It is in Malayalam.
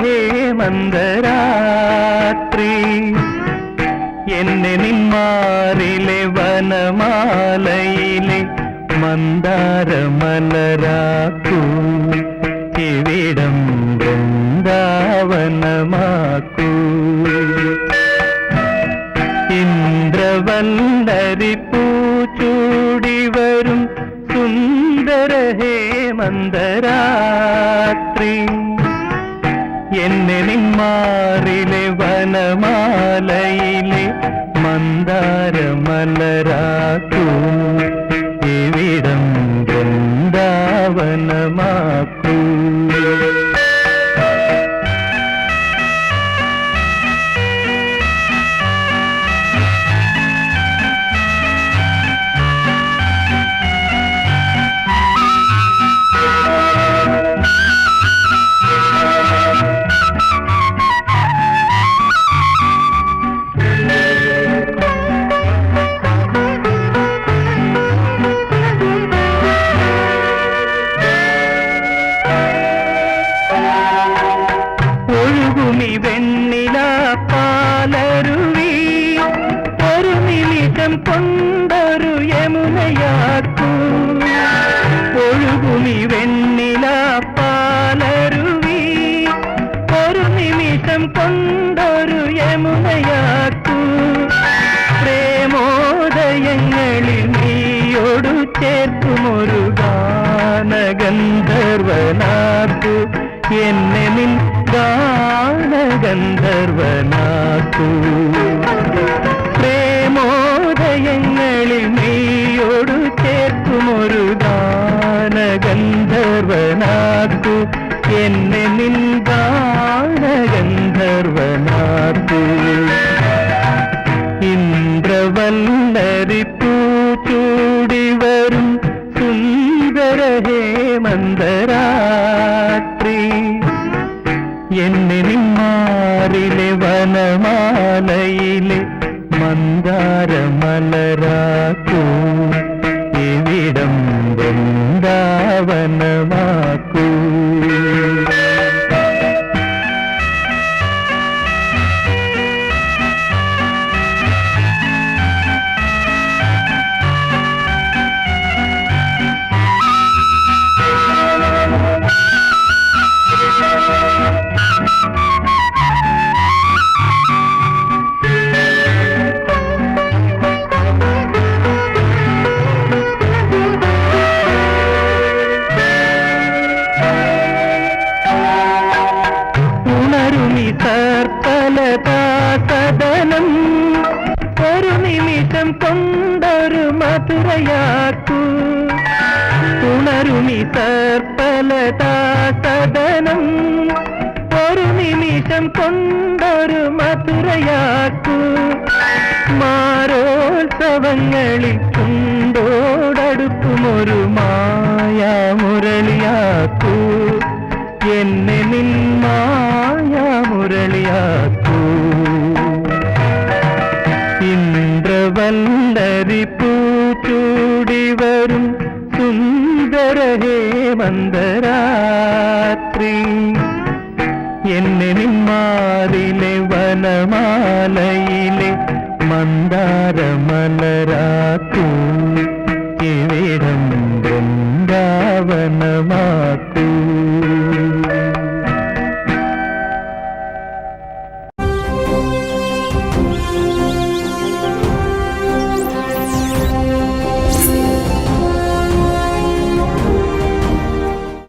ഹേമന്തരാത്രി എന്നെ നിന്മാറിലെ വനമാലയിലെ മന്ദാരമലരാക്കൂ ഇവിടം വൃന്ദാവനമാക്കൂ ഇന്ദ്രവല്ലരി പൂച്ചൂടി വരും സുന്ദര ഹേമന്തരാത്രി എന്നെ നിന്മാറിലെ വനമാലയിലെ മന്ദാരമലരാക്കൂ ഇവിടം വൃന്ദാവനമാക്കൂ ഭൂമി വെണ്ണില പാലരുവി ഒരു നിമിഷം കൊണ്ടൊരു യമുനയാക്കൂ ഒഴുകുമി വെണ്ണില പാലരുവി ഒരു നിമിഷം കൊണ്ടൊരു യമുനയാക്കൂ പ്രേമോദയങ്ങളിൽ നീയോടു ചേർക്കുമൊരു ഗാനഗന്ധർവനാക്കൂ എന്നെ നിൻ ഗാനഗന്ധർവനാക്കൂ പ്രേമോദയങ്ങളിൽ നീയോടു ചേർക്കുമൊരു ഗാനഗന്ധർവനാക്കൂ എന്നെ നിൻ ഗാനഗന്ധർവനാക്കൂ ഇന്ദ്രവല്ലരി പൂച്ചൂടി വരും സുന്ദര ഹേമന്തരാത്രി എന്നെ നിന്മാറിലെ വനമാലയിലെ മന്ദാരമലരാക്കൂ ഇവിടം വൃന്ദാവനമാക്കൂ സർപ്പലതാസദനം ഒരു നിമിഷം കൊണ്ടൊരു മധുരയാക്കൂ ഉണരുമി സർപ്പലതാസദനം ഒരു നിമിഷം കൊണ്ടൊരു മധുരയാക്കൂ മാരോത്സവങ്ങളിൽ ചുണ്ടോടടുക്കുമൊരു മായാമുരളിയാക്കൂ എന്നെ നിൻ മായാമുരളിയാക്കൂ ഇന്ദ്രവല്ലരി പൂച്ചൂടി വരും സുന്ദര ഹേമന്തരാത്രി എന്നെ നിന്മാറിലെ വനമാലയിലെ മന്ദാരമലരാക്കൂ